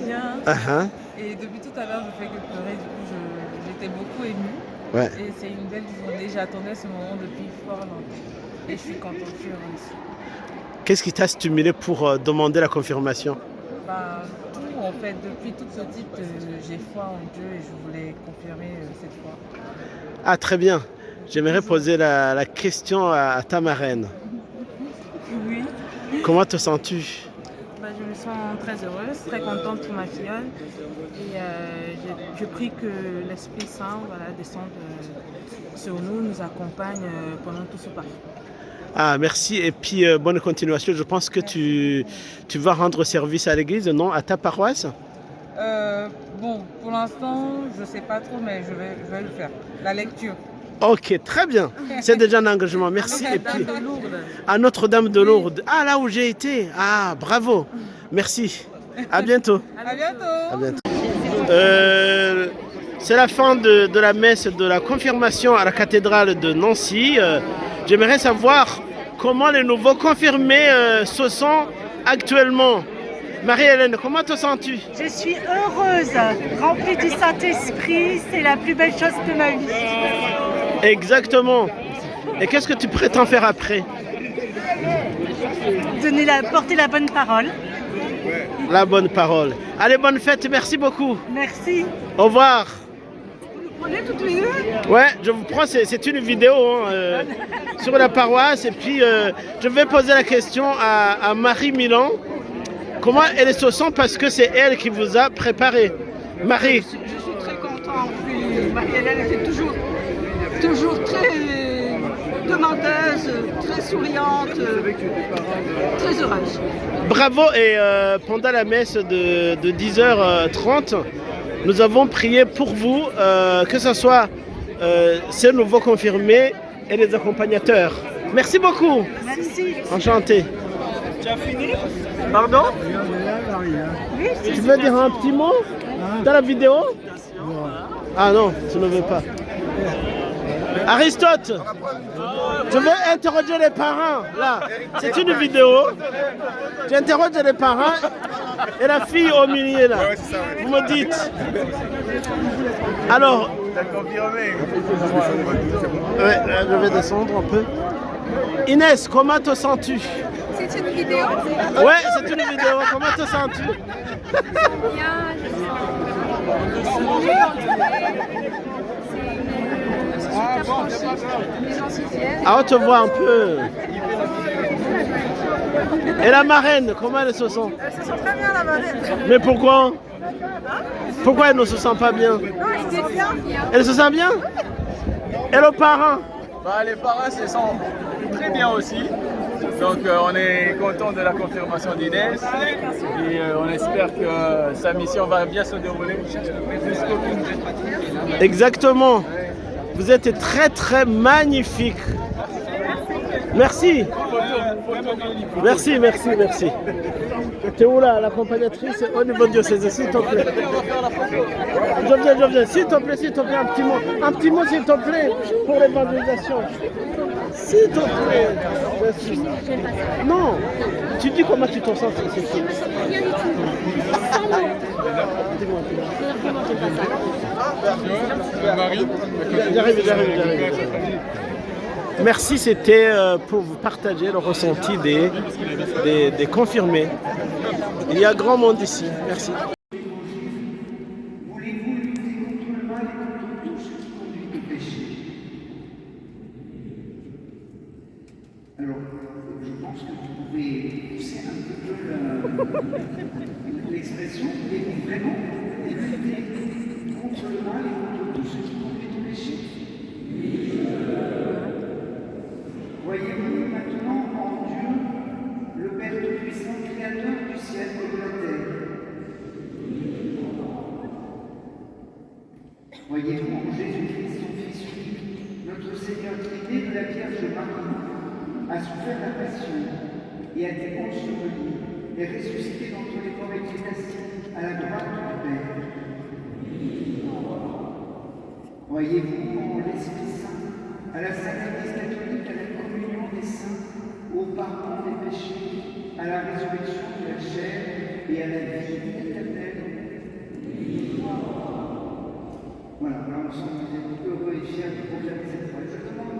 bien. Uh-huh. Et depuis tout à l'heure, je fais que pleurer. Du coup, j'étais beaucoup émue. Ouais. Et c'est une belle journée. J'attendais ce moment depuis fort longtemps. Et je suis contente, je suis heureuse. Qu'est-ce qui t'a stimulé pour demander la confirmation? Bah, tout, en fait, depuis toute petite, j'ai foi en Dieu et je voulais confirmer cette foi. Ah, très bien. J'aimerais Toujours. poser la question à ta marraine. Oui. Comment te sens-tu? Bah, je me sens très heureuse, très contente pour ma filleule. Et je prie que l'Esprit Saint, voilà, descende sur nous, nous accompagne pendant tout ce parcours. Ah, merci. Et puis, bonne continuation. Je pense que tu vas rendre service à l'église, non? À ta paroisse? Bon, pour l'instant, je ne sais pas trop, mais je vais le faire. La lecture. Ok, très bien. C'est déjà un engagement. Merci. Et puis, De Lourdes. à Notre-Dame de Oui. Lourdes. Ah, là où j'ai été. Ah, bravo. Merci. À bientôt. À bientôt. À bientôt. C'est la fin de la messe de la confirmation à la cathédrale de Nancy. J'aimerais savoir comment les nouveaux confirmés se sentent actuellement. Marie-Hélène, comment te sens-tu? Je suis heureuse, remplie du Saint-Esprit, c'est la plus belle chose de ma vie. Exactement. Et qu'est-ce que tu prétends faire après? Porter la bonne parole. La bonne parole. Allez, bonne fête, merci beaucoup. Merci. Au revoir. Vous nous prenez toutes les deux? Ouais, je vous prends, c'est une vidéo hein, sur la paroisse. Et puis, je vais poser la question à Marie Milan. Comment elle se sent parce que c'est elle qui vous a préparé. Marie. Je suis très contente. Marie-Hélène était toujours très demandeuse, très souriante, très heureuse. Bravo. Et pendant la messe de 10h30, nous avons prié pour vous, que ce soit ces nouveaux confirmés et les accompagnateurs. Merci beaucoup. Merci. Enchanté. Tu as fini? Pardon? Oui, Tu veux dire un petit mot dans la vidéo? Ah non, tu ne veux pas. Aristote, je veux interroger les parents. Là, c'est une vidéo. Tu interroges les parents et la fille au milieu là. Vous me dites. Alors. Ouais, je vais descendre un peu. Inès, comment te sens-tu? C'est une vidéo? Ouais, c'est une vidéo. Comment te sens-tu? Bien, je suis super franchie, les gens s'y viennent. Ah, on te voit un peu. Et la marraine, comment elle se sent? Elle se sent très bien, la marraine. Mais pourquoi? Pourquoi elle ne se sent pas bien? Non, elle se sent bien. Elle se sent bien? Et le parent? Bah, les parents se sentent très bien aussi. Donc on est content de la confirmation d'Inès et on espère que sa mission va bien se dérouler jusqu'au bout. Exactement. Vous êtes très très magnifique. Merci. Merci, merci, merci. T'es où là, l'accompagnatrice au niveau diocèse, s'il te plaît. Je viens, s'il te plaît, un petit mot s'il te plaît pour l'évangélisation. S'il te plaît. Merci. Non, tu dis comment tu te sens, c'est tout. Rien du tout. Dis-moi. Marie, J'arrive. Merci, c'était pour vous partager le ressenti des confirmés. Il y a grand monde ici. Merci. Alors, je pense que vous pouvez pousser un petit peu l'expression et vraiment lutter contre le mal et contre tout ce qui conduit au péché. Voyez-vous maintenant en Dieu, le Père Tout-Puissant, Créateur du ciel et de la terre. Voyez-vous en Jésus-Christ, son Fils unique, notre Seigneur qui, né de la Vierge Marie, a souffert la passion et a été enseveli et ressuscité d'entre les morts et qui est assis à la droite du Père. Voyez-vous en l'Esprit Saint, à la Sainte Église catholique, à la communion des saints, au pardon des péchés, à la résurrection de la chair et à la vie éternelle. Voilà, là, on sent heureux et fiers de proclamer cette foi.